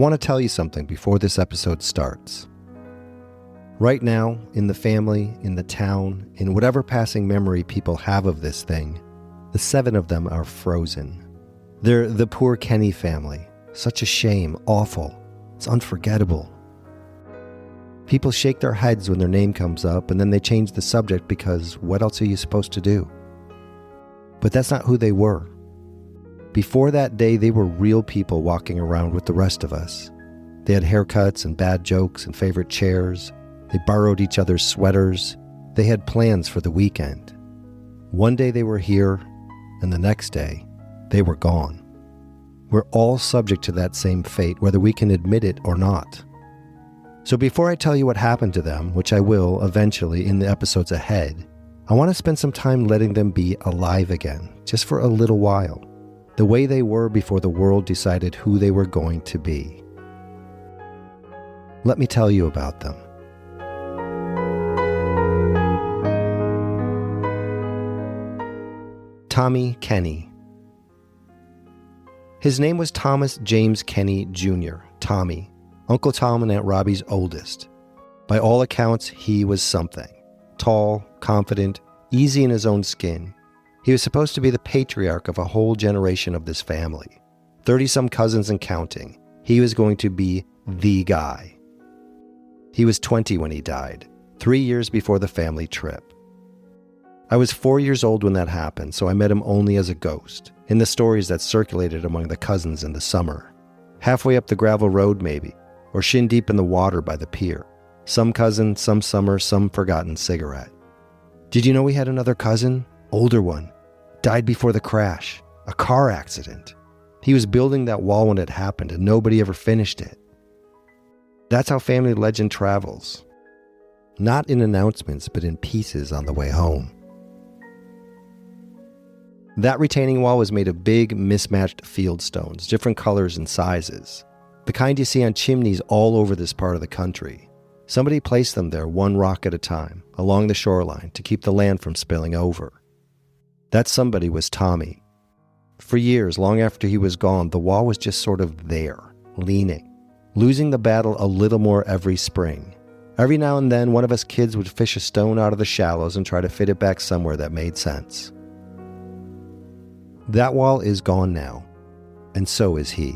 want to tell you something before this episode starts. Right now, in the family, in the town, in whatever passing memory people have of this thing, the 7 of them are frozen. They're the poor Kenny family. Such a shame, awful. It's unforgettable. People shake their heads when their name comes up, and then they change the subject because what else are you supposed to do? But that's not who they were. Before that day, they were real people walking around with the rest of us. They had haircuts and bad jokes and favorite chairs. They borrowed each other's sweaters. They had plans for the weekend. One day they were here, and the next day, they were gone. We're all subject to that same fate, whether we can admit it or not. So before I tell you what happened to them, which I will eventually in the episodes ahead, I want to spend some time letting them be alive again, just for a little while, the way they were before the world decided who they were going to be. Let me tell you about them. Tommy Kenny. His name was Thomas James Kenny Jr., Tommy, Uncle Tom and Aunt Robbie's oldest. By all accounts, he was something. Tall, confident, easy in his own skin. He was supposed to be the patriarch of a whole generation of this family. 30-some cousins and counting. He was going to be the guy. He was 20 when he died, 3 years before the family trip. I was 4 years old when that happened, so I met him only as a ghost, in the stories that circulated among the cousins in the summer. Halfway up the gravel road maybe, or shin deep in the water by the pier. Some cousin, some summer, some forgotten cigarette. Did you know we had another cousin? Older one. Died before the crash. A car accident. He was building that wall when it happened and nobody ever finished it. That's how family legend travels. Not in announcements, but in pieces on the way home. That retaining wall was made of big, mismatched field stones, different colors and sizes. The kind you see on chimneys all over this part of the country. Somebody placed them there one rock at a time, along the shoreline, to keep the land from spilling over. That somebody was Tommy. For years, long after he was gone, the wall was just sort of there, leaning, losing the battle a little more every spring. Every now and then, one of us kids would fish a stone out of the shallows and try to fit it back somewhere that made sense. That wall is gone now, and so is he.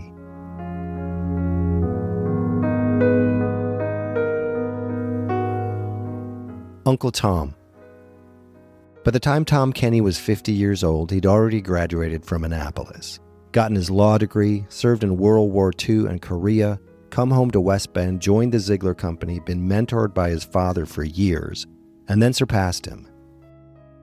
Uncle Tom. By the time Tom Kenny was 50 years old, he'd already graduated from Annapolis, gotten his law degree, served in World War II and Korea, come home to West Bend, joined the Ziegler Company, been mentored by his father for years, and then surpassed him.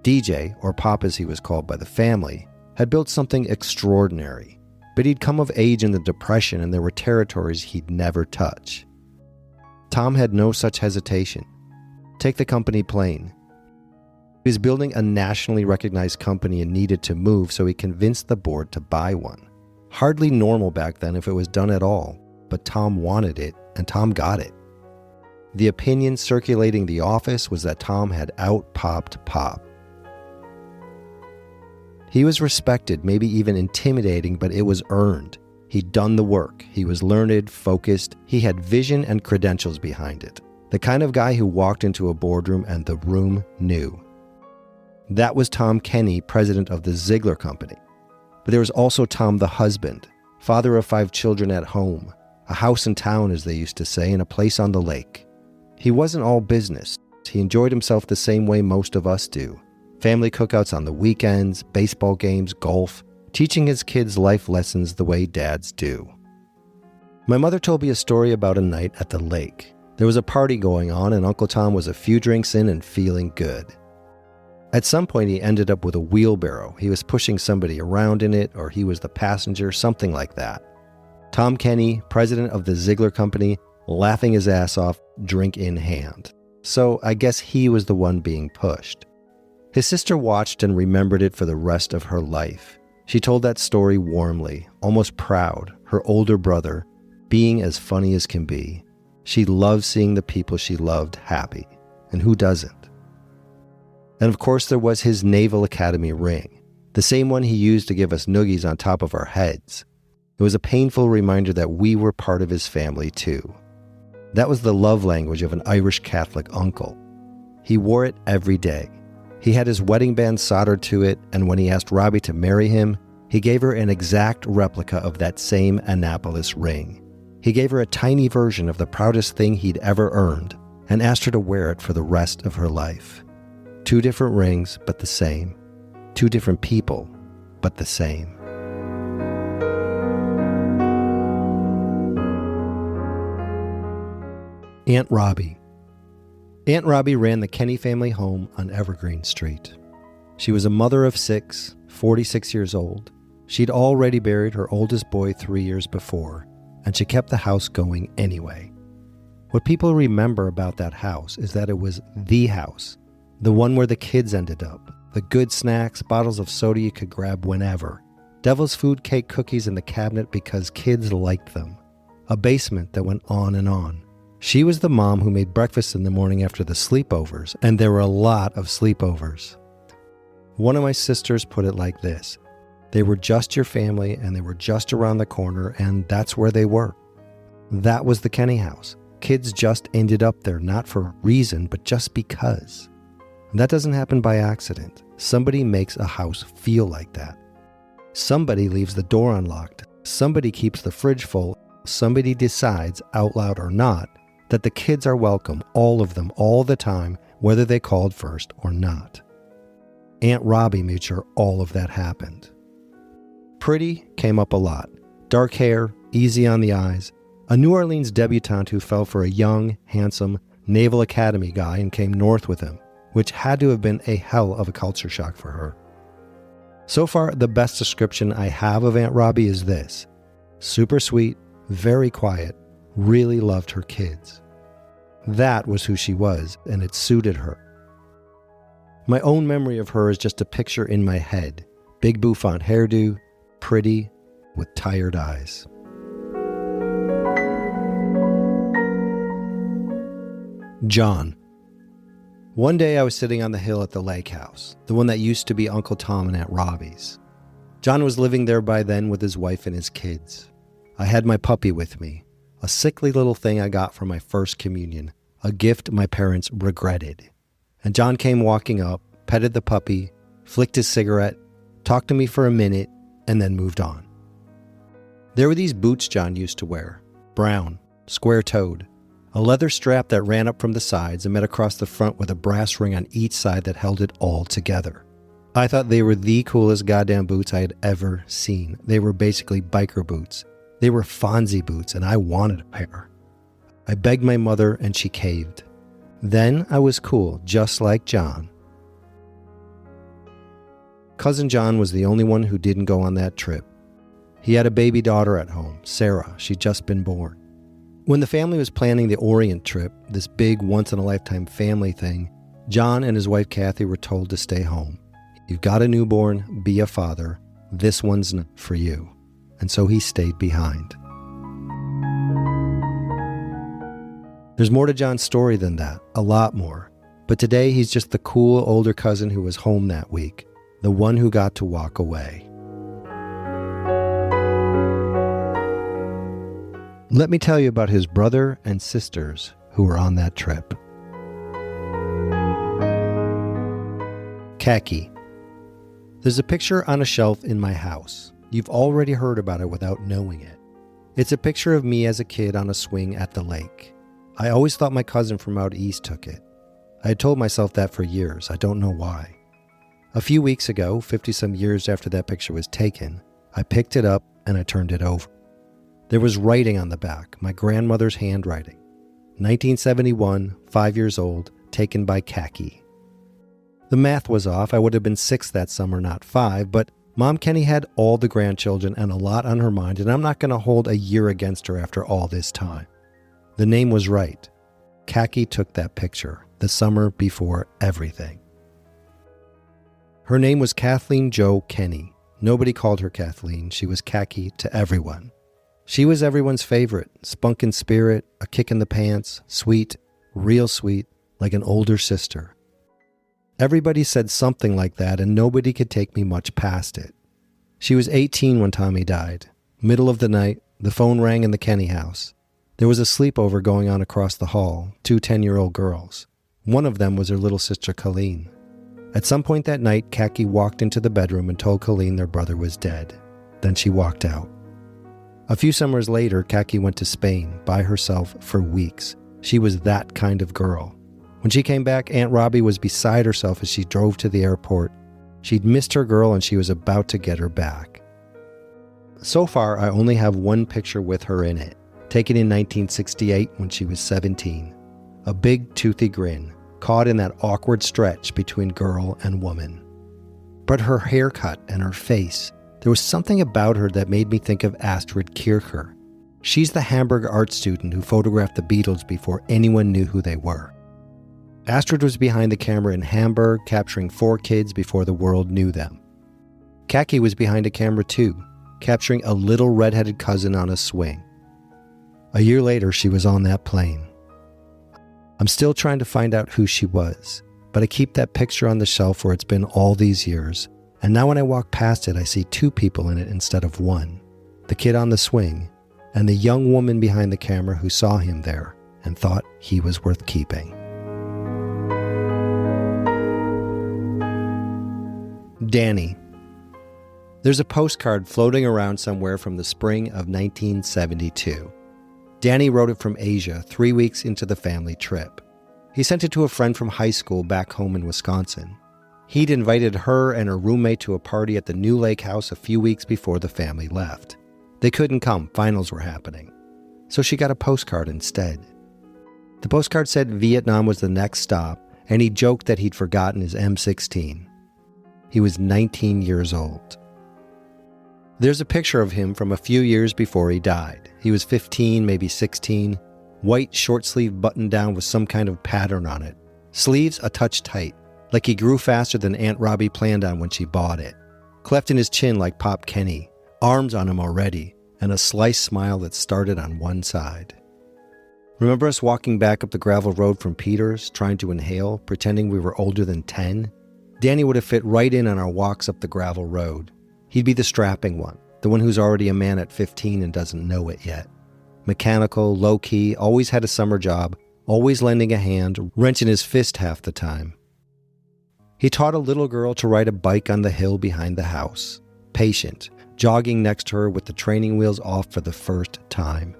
DJ, or Pop as he was called by the family, had built something extraordinary, but he'd come of age in the Depression and there were territories he'd never touch. Tom had no such hesitation. Take the company plane. He was building a nationally recognized company and needed to move, so he convinced the board to buy one. Hardly normal back then if it was done at all, but Tom wanted it and Tom got it. The opinion circulating the office was that Tom had out-popped Pop. He was respected, maybe even intimidating, but it was earned. He'd done the work. He was learned, focused. He had vision and credentials behind it. The kind of guy who walked into a boardroom and the room knew. That was Tom Kenny, president of the Ziegler Company. But there was also Tom the husband, father of 5 children at home, a house in town, as they used to say, and a place on the lake. He wasn't all business. He enjoyed himself the same way most of us do. Family cookouts on the weekends, baseball games, golf, teaching his kids life lessons the way dads do. My mother told me a story about a night at the lake. There was a party going on and Uncle Tom was a few drinks in and feeling good. At some point he ended up with a wheelbarrow. He was pushing somebody around in it, or he was the passenger, something like that. Tom Kenny, president of the Ziegler Company, laughing his ass off, drink in hand. So I guess he was the one being pushed. His sister watched and remembered it for the rest of her life. She told that story warmly, almost proud, her older brother, being as funny as can be. She loved seeing the people she loved happy, and who doesn't? And of course there was his Naval Academy ring, the same one he used to give us noogies on top of our heads. It was a painful reminder that we were part of his family too. That was the love language of an Irish Catholic uncle. He wore it every day. He had his wedding band soldered to it, and when he asked Robbie to marry him, he gave her an exact replica of that same Annapolis ring. He gave her a tiny version of the proudest thing he'd ever earned and asked her to wear it for the rest of her life. 2 different rings, but the same. 2 different people, but the same. Aunt Robbie. Aunt Robbie ran the Kenny family home on Evergreen Street. She was a mother of 6, 46 years old. She'd already buried her oldest boy 3 years before, and she kept the house going anyway. What people remember about that house is that it was the house, the one where the kids ended up, the good snacks, bottles of soda you could grab whenever, devil's food cake cookies in the cabinet because kids liked them, a basement that went on and on. She was the mom who made breakfast in the morning after the sleepovers, and there were a lot of sleepovers. One of my sisters put it like this: they were just your family, and they were just around the corner, and that's where they were. That was the Kenny house. Kids just ended up there, not for a reason, but just because. And that doesn't happen by accident. Somebody makes a house feel like that. Somebody leaves the door unlocked. Somebody keeps the fridge full. Somebody decides, out loud or not, that the kids are welcome, all of them, all the time, whether they called first or not. Aunt Robbie made sure all of that happened. Pretty came up a lot. Dark hair, easy on the eyes, a New Orleans debutante who fell for a young, handsome Naval Academy guy and came north with him, which had to have been a hell of a culture shock for her. So far, the best description I have of Aunt Robbie is this: super sweet, very quiet, really loved her kids. That was who she was, and it suited her. My own memory of her is just a picture in my head. Big bouffant hairdo, pretty, with tired eyes. John. One day I was sitting on the hill at the lake house, the one that used to be Uncle Tom and Aunt Robbie's. John was living there by then with his wife and his kids. I had my puppy with me, a sickly little thing I got for my first communion, a gift my parents regretted. And John came walking up, petted the puppy, flicked his cigarette, talked to me for a minute, and then moved on. There were these boots John used to wear, brown, square-toed, a leather strap that ran up from the sides and met across the front with a brass ring on each side that held it all together. I thought they were the coolest goddamn boots I had ever seen. They were basically biker boots. They were Fonzie boots, and I wanted a pair. I begged my mother, and she caved. Then I was cool, just like John. Cousin John was the only one who didn't go on that trip. He had a baby daughter at home, Sarah. She'd just been born. When the family was planning the Orient trip, this big once-in-a-lifetime family thing, John and his wife Kathy were told to stay home. You've got a newborn, be a father. This one's not for you. And so he stayed behind. There's more to John's story than that, a lot more. But today he's just the cool older cousin who was home that week, the one who got to walk away. Let me tell you about his brother and sisters who were on that trip. Khaki. There's a picture on a shelf in my house. You've already heard about it without knowing it. It's a picture of me as a kid on a swing at the lake. I always thought my cousin from out east took it. I had told myself that for years. I don't know why. A few weeks ago, 50-some years after that picture was taken, I picked it up and I turned it over. There was writing on the back, my grandmother's handwriting. 1971, 5 years old, taken by Khaki. The math was off. I would have been 6 that summer, not 5, but Mom Kenny had all the grandchildren and a lot on her mind, and I'm not going to hold a year against her after all this time. The name was right. Khaki took that picture, the summer before everything. Her name was Kathleen Jo Kenny. Nobody called her Kathleen. She was Khaki to everyone. She was everyone's favorite, spunk in spirit, a kick in the pants, sweet, real sweet, like an older sister. Everybody said something like that, and nobody could take me much past it. She was 18 when Tommy died. Middle of the night, the phone rang in the Kenny house. There was a sleepover going on across the hall, 2 10-year-old girls. One of them was her little sister Colleen. At some point that night, Kaki walked into the bedroom and told Colleen their brother was dead. Then she walked out. A few summers later, Kaki went to Spain by herself for weeks. She was that kind of girl. When she came back, Aunt Robbie was beside herself as she drove to the airport. She'd missed her girl and she was about to get her back. So far, I only have one picture with her in it, taken in 1968 when she was 17. A big toothy grin, caught in that awkward stretch between girl and woman. But her haircut and her face, there was something about her that made me think of Astrid Kircher. She's the Hamburg art student who photographed the Beatles before anyone knew who they were. Astrid was behind the camera in Hamburg, capturing 4 kids before the world knew them. Kaki was behind a camera too, capturing a little redheaded cousin on a swing. A year later, she was on that plane. I'm still trying to find out who she was, but I keep that picture on the shelf where it's been all these years, and now when I walk past it, I see 2 people in it instead of 1. The kid on the swing, and the young woman behind the camera who saw him there and thought he was worth keeping. Danny. There's a postcard floating around somewhere from the spring of 1972. Danny wrote it from Asia 3 weeks into the family trip. He sent it to a friend from high school back home in Wisconsin. He'd invited her and her roommate to a party at the New Lake house a few weeks before the family left. They couldn't come, finals were happening. So she got a postcard instead. The postcard said Vietnam was the next stop, and he joked that he'd forgotten his M16. He was 19 years old. There's a picture of him from a few years before he died. He was 15, maybe 16, white short-sleeve button-down with some kind of pattern on it. Sleeves a touch tight, like he grew faster than Aunt Robbie planned on when she bought it. Cleft in his chin like Pop Kenny, arms on him already, and a sliced smile that started on one side. Remember us walking back up the gravel road from Peters, trying to inhale, pretending we were older than 10? Danny would have fit right in on our walks up the gravel road. He'd be the strapping one, the one who's already a man at 15 and doesn't know it yet. Mechanical, low-key, always had a summer job, always lending a hand, wrenching his fist half the time. He taught a little girl to ride a bike on the hill behind the house. Patient, jogging next to her with the training wheels off for the first time.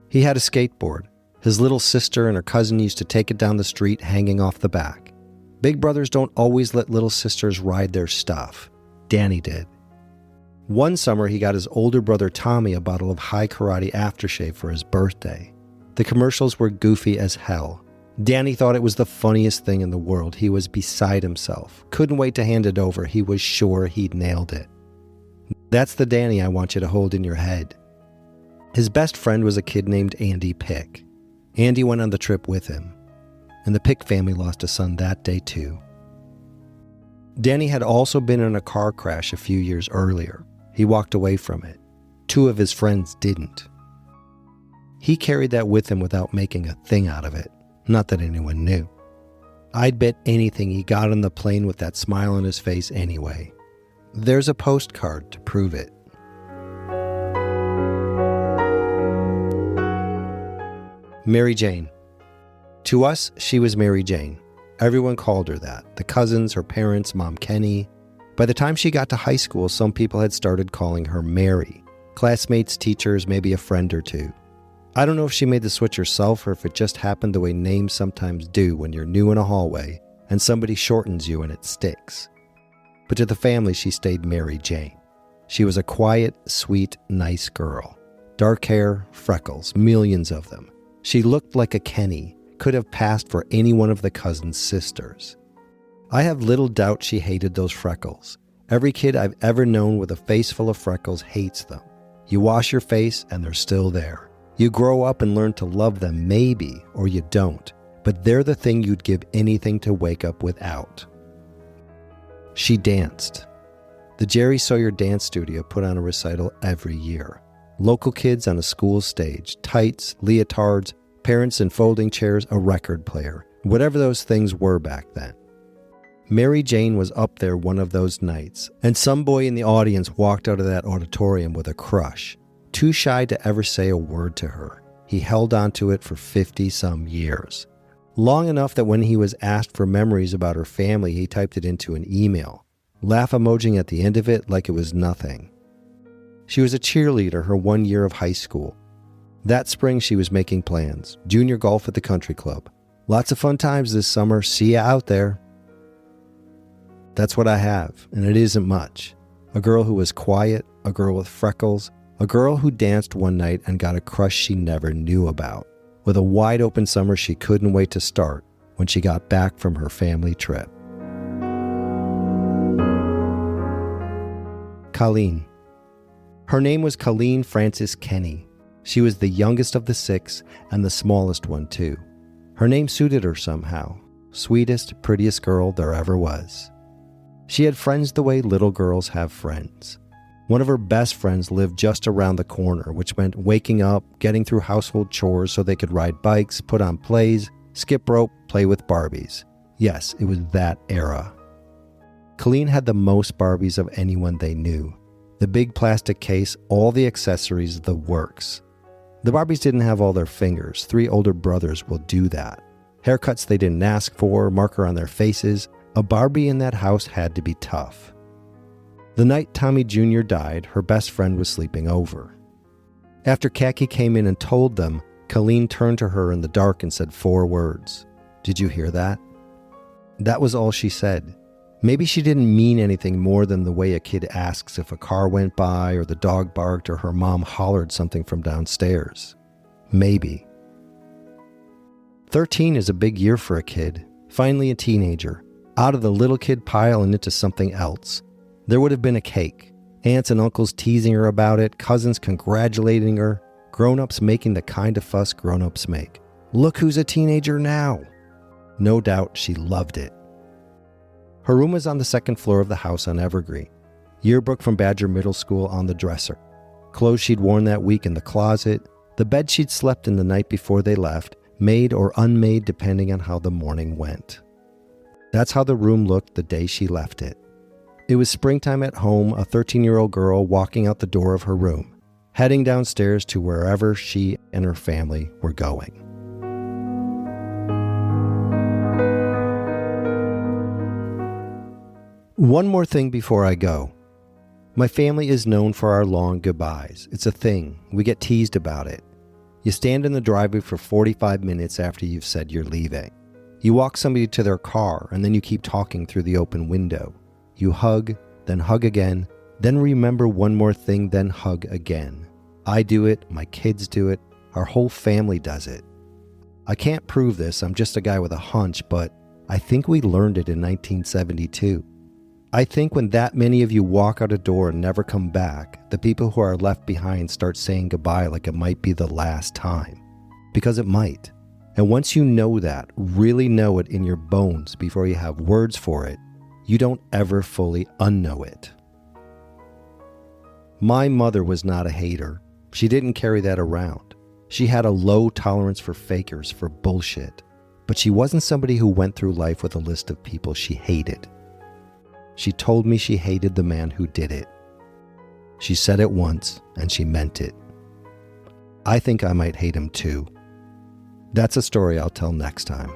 He had a skateboard. His little sister and her cousin used to take it down the street hanging off the back. Big brothers don't always let little sisters ride their stuff. Danny did. One summer, he got his older brother Tommy a bottle of high karate aftershave for his birthday. The commercials were goofy as hell. Danny thought it was the funniest thing in the world. He was beside himself. Couldn't wait to hand it over. He was sure he'd nailed it. That's the Danny I want you to hold in your head. His best friend was a kid named Andy Pick. Andy went on the trip with him. And the Pick family lost a son that day too. Danny had also been in a car crash a few years earlier. He walked away from it. 2 of his friends didn't. He carried that with him without making a thing out of it. Not that anyone knew. I'd bet anything he got on the plane with that smile on his face anyway. There's a postcard to prove it. Mary Jane. To us, she was Mary Jane. Everyone called her that. The cousins, her parents, Mom Kenny. By the time she got to high school, some people had started calling her Mary. Classmates, teachers, maybe a friend or 2. I don't know if she made the switch herself or if it just happened the way names sometimes do when you're new in a hallway and somebody shortens you and it sticks. But to the family, she stayed Mary Jane. She was a quiet, sweet, nice girl. Dark hair, freckles, millions of them. She looked like a Kenny, could have passed for any one of the cousin's sisters. I have little doubt she hated those freckles. Every kid I've ever known with a face full of freckles hates them. You wash your face and they're still there. You grow up and learn to love them maybe, or you don't, but they're the thing you'd give anything to wake up without. She danced. The Jerry Sawyer Dance Studio put on a recital every year. Local kids on a school stage, tights, leotards, parents in folding chairs, a record player, whatever those things were back then. Mary Jane was up there one of those nights, and some boy in the audience walked out of that auditorium with a crush, too shy to ever say a word to her. He held on to it for 50-some years. Long enough that when he was asked for memories about her family, he typed it into an email, laugh emoji at the end of it like it was nothing. She was a cheerleader her 1 year of high school. That spring she was making plans, junior golf at the country club. Lots of fun times this summer, see ya out there. That's what I have, and it isn't much. A girl who was quiet, a girl with freckles, a girl who danced one night and got a crush she never knew about, with a wide open summer she couldn't wait to start when she got back from her family trip. Colleen. Her name was Colleen Frances Kenny. She was the youngest of the 6 and the smallest one too. Her name suited her somehow. Sweetest, prettiest girl there ever was. She had friends the way little girls have friends. One of her best friends lived just around the corner, which meant waking up, getting through household chores so they could ride bikes, put on plays, skip rope, play with Barbies. Yes, it was that era. Colleen had the most Barbies of anyone they knew. The big plastic case, all the accessories, the works. The Barbies didn't have all their fingers. 3 older brothers will do that. Haircuts they didn't ask for, marker on their faces. A Barbie in that house had to be tough. The night Tommy Jr. died, her best friend was sleeping over. After Khaki came in and told them, Colleen turned to her in the dark and said 4 words. "Did you hear that?" That was all she said. Maybe she didn't mean anything more than the way a kid asks if a car went by or the dog barked or her mom hollered something from downstairs. Maybe. 13 is a big year for a kid, finally a teenager, out of the little kid pile and into something else. There would have been a cake, aunts and uncles teasing her about it, cousins congratulating her, grown-ups making the kind of fuss grown-ups make. Look who's a teenager now. No doubt she loved it. Her room was on the 2nd floor of the house on Evergreen. Yearbook from Badger Middle School on the dresser. Clothes she'd worn that week in the closet. The bed she'd slept in the night before they left, made or unmade depending on how the morning went. That's how the room looked the day she left it. It was springtime at home, a 13-year-old girl walking out the door of her room, heading downstairs to wherever she and her family were going. One more thing before I go. My family is known for our long goodbyes. It's a thing. We get teased about it. You stand in the driveway for 45 minutes after you've said you're leaving. You walk somebody to their car, and then you keep talking through the open window. You hug, then hug again, then remember one more thing, then hug again. I do it, my kids do it, our whole family does it. I can't prove this, I'm just a guy with a hunch, but I think we learned it in 1972. I think when that many of you walk out a door and never come back, the people who are left behind start saying goodbye like it might be the last time. Because it might. And once you know that, really know it in your bones before you have words for it, you don't ever fully unknow it. My mother was not a hater. She didn't carry that around. She had a low tolerance for fakers, for bullshit. But she wasn't somebody who went through life with a list of people she hated. She told me she hated the man who did it. She said it once, and she meant it. I think I might hate him too. That's a story I'll tell next time.